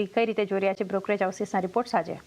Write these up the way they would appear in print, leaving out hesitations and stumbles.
કઈ રીતે જોઈ રહ્યા છે બ્રોકરેજ હાઉસીસના રિપોર્ટ આજે?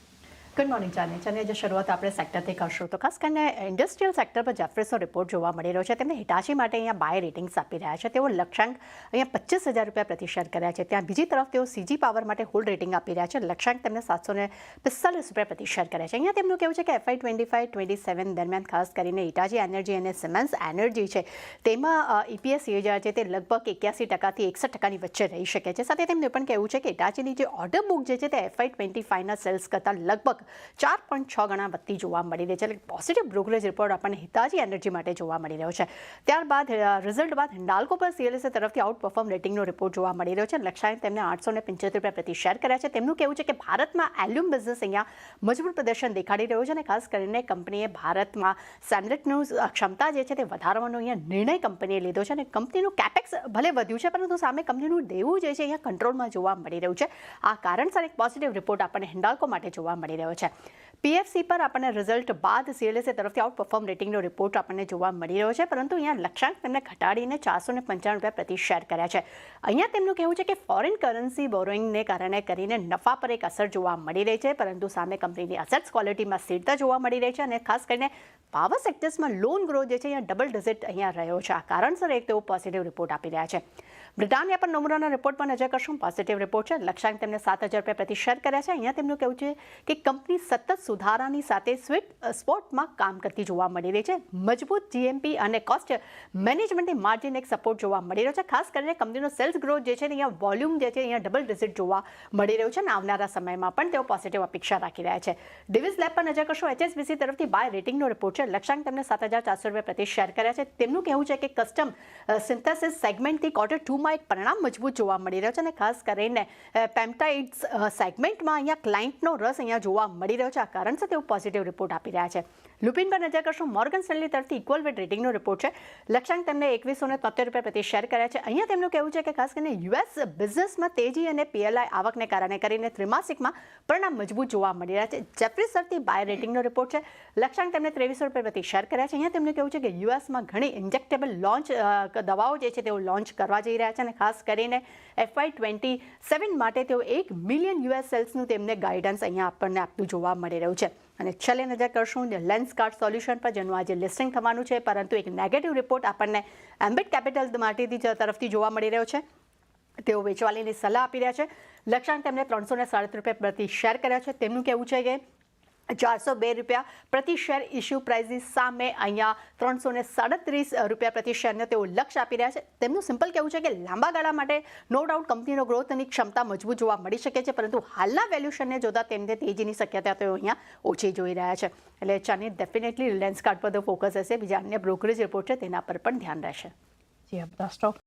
ગુડ મોર્નિંગ ચાની આજે શરૂઆત આપણે સેક્ટરથી કરશું તો ખાસ કરીને ઇન્ડસ્ટ્રીયલ સેક્ટર પર જેફરીસનો રિપોર્ટ જોવા મળી રહ્યો છે. તેમને હિટાચી માટે અહીંયા બાય રેટિંગ્સ આપી રહ્યા છે. તેઓ લક્ષ્યાંક અહીંયા 25,000 પ્રતિ શેર કર્યા છે. ત્યાં બીજી તરફ તેઓ સીજી પાવર માટે હોલ્ડ રેટિંગ આપી રહ્યા છે. લક્ષ્યાંક તેમને 745 પ્રતિ શેર કર્યા છે. અહીંયા તેમનું કહેવું છે કે FY 25-27 દરમિયાન ખાસ કરીને હિટાચી એનર્જી અને સિમેન્સ એનર્જી છે તેમાં EPS છે તે લગભગ 81%થી 61%ની વચ્ચે રહી શકે છે. સાથે તેમનું પણ કહેવું છે કે હિટાચીની જે ઓર્ડર બુક જે છે તે FY 25ના સેલ્સ કરતાં લગભગ 4.6 ગણા વધતી જોવા મળી રહી છે. એટલે પોઝિટિવ બ્રોકરેજ રિપોર્ટ આપણને હિતાચી એનર્જી માટે જોવા મળી રહ્યો છે. ત્યારબાદ રિઝલ્ટ બાદ હિન્ડાલ્કો પર CLSA તરફથી આઉટ પરફોર્મ રેટિંગનો રિપોર્ટ જોવા મળી રહ્યો છે. લક્ષ્યાંક તેમને 875 પ્રતિ શેર કર્યા છે. તેમનું કહેવું છે કે ભારતમાં એલ્યુમ બિઝનેસ અહીંયા મજબૂત પ્રદર્શન દેખાડી રહ્યું છે અને ખાસ કરીને કંપનીએ ભારતમાં સેમલેટનું ક્ષમતા જે છે તે વધારવાનો અહીંયા નિર્ણય કંપનીએ લીધો છે અને કંપનીનું કેપેક્સ ભલે વધ્યું છે પરંતુ સામે કંપનીનું દેવું જે છે અહીંયા કંટ્રોલમાં જોવા મળી રહ્યું છે. આ કારણસર એક પોઝિટિવ રિપોર્ટ આપણને હિન્ડાલ્કો માટે જોવા મળી રહ્યો છે. PFC પર આપણને રિઝલ્ટ બાદ CLSA તરફથી આઉટ પરફોર્મ રેટિંગનો રિપોર્ટ આપણને જોવા મળી રહ્યો છે પરંતુ અહીંયા લક્ષ્યાંક તેમને ઘટાડીને 495 પ્રતિ શેર કર્યા છે. અહીંયા તેમનું કહેવું છે કે ફોરેન કરન્સી બોરોઇંગને કારણે કરીને નફા પર એક અસર જોવા મળી રહી છે પરંતુ સામે કંપનીની અસેટ્સ ક્વોલિટીમાં સ્થિરતા જોવા મળી રહી છે અને ખાસ કરીને પાવર સેક્ટર્સમાં લોન ગ્રોથ જે છે અહીંયા ડબલ ડિજિટ અહીંયા રહ્યો છે. આ કારણસર એક તેઓ પોઝિટિવ રિપોર્ટ આપી રહ્યા છે. બ્રિટાનિયા પર નોમરાના રિપોર્ટ પર નજર કરશું. પોઝિટિવ રિપોર્ટ છે. લક્ષ્યાંક તેમને 7,000 પ્રતિ શેર કર્યા છે. અહીંયા તેમનું કહેવું છે કે કંપની સતત સુધારાની સાથે સ્વીટ સ્પોટમાં કામ કરતી જોવા મળી રહી છે. મજબૂત GMP અને કોસ્ટ મેનેજમેન્ટની માર્જિન એક સપોર્ટ જોવા મળી રહ્યો છે. ખાસ કરીને કંપનીનો સેલ્સ ગ્રોથ જે છે અહીંયા વોલ્યુમ જે છે અહીંયા ડબલ ડિજિટ જોવા મળી રહ્યું છે અને આવનારા સમયમાં પણ તેઓ પોઝિટિવ અપેક્ષા રાખી રહ્યા છે. ડિવિઝ લેબ પર નજર કરશો. HSBC તરફથી બાય રેટિંગનો રિપોર્ટ છે. લક્ષ્યાંક તેમને 7,400 પ્રતિ શેર કર્યા છે. તેમનું કહેવું છે કે કસ્ટમ સિન્થેસિસ સેગમેન્ટથી Q2 માં એક પરિણામ મજબૂત જોવા મળી રહ્યો છે અને ખાસ કરીને પેપ્ટાઇડ્સ સેગમેન્ટમાં અહીંયા ક્લાયન્ટનો રસ અહીંયા જોવા મળી રહ્યો છે. આ કારણસર તેઓ પોઝિટિવ રિપોર્ટ આપી રહ્યા છે. લુપિન પર નજર કરશો. મોર્ગન સ્ટેનલી તરફથી ઇક્વલ વેટ રેટિંગનો રિપોર્ટ છે. લક્ષ્યાંક તેમને 2173 પ્રતિ શેર કર્યા છે. અહીંયા તેમનું કહેવું છે કે ખાસ કરીને US બિઝનેસમાં તેજી અને PLI આવકને કારણે કરીને ત્રિમાસિકમાં પરિણામ મજબૂત જોવા મળી રહ્યા છે. જેફરીસ તરફથી બાય રેટિંગનો રિપોર્ટ છે. લક્ષ્યાંક તેમને 2300 પ્રતિ શેર કર્યા છે. અહીંયા તેમનું કહેવું છે કે USમાં ઘણી ઇન્જેક્ટેબલ દવાઓ જે છે તેઓ લોન્ચ કરવા જઈ રહ્યા છે અને ખાસ કરીને FY 27 માટે તેઓ 1 મિલિયન US સેલ્સનું તેમને ગાઈડન્સ અહીંયા આપણને આપતું જોવા મળી રહ્યું છે. અને છેલ્લે નજર કરશું લેન્સકાર્ટ સોલ્યુશન પર જેનું આજે લિસ્ટિંગ થવાનું છે પરંતુ એક નેગેટિવ રિપોર્ટ આપણને એમ્બિટ કેપિટલ માટેથી તરફથી જોવા મળી રહ્યો છે. તેઓ વેચવાલીની સલાહ આપી રહ્યા છે. લક્ષ્યાંક તેમને 337 પ્રતિ શેર કર્યા છે. તેમનું કહેવું છે કે 402 રૂપિયા પ્રતિ શેર ઇશ્યુ પ્રાઇઝની સામે અહીંયા 337 રૂપિયા પ્રતિ શેરને તેઓ લક્ષ્ય આપી રહ્યા છે. તેમનું સિમ્પલ કહેવું છે કે લાંબા ગાળા માટે નો ડાઉટ કંપનીનો ગ્રોથની ક્ષમતા મજબૂત જોવા મળી શકે છે પરંતુ હાલના વેલ્યુશનને જોતા તેમને તેજીની શક્યતા તેઓ અહીંયા ઓછી જોઈ રહ્યા છે. એટલે ચાની ડેફિનેટલી રિલાયન્સ કાર્ડ પર ફોકસ હશે. બીજા અન્ય બ્રોકરેજ રિપોર્ટ છે તેના પર પણ ધ્યાન રહેશે. જી, આ બધા સ્ટોક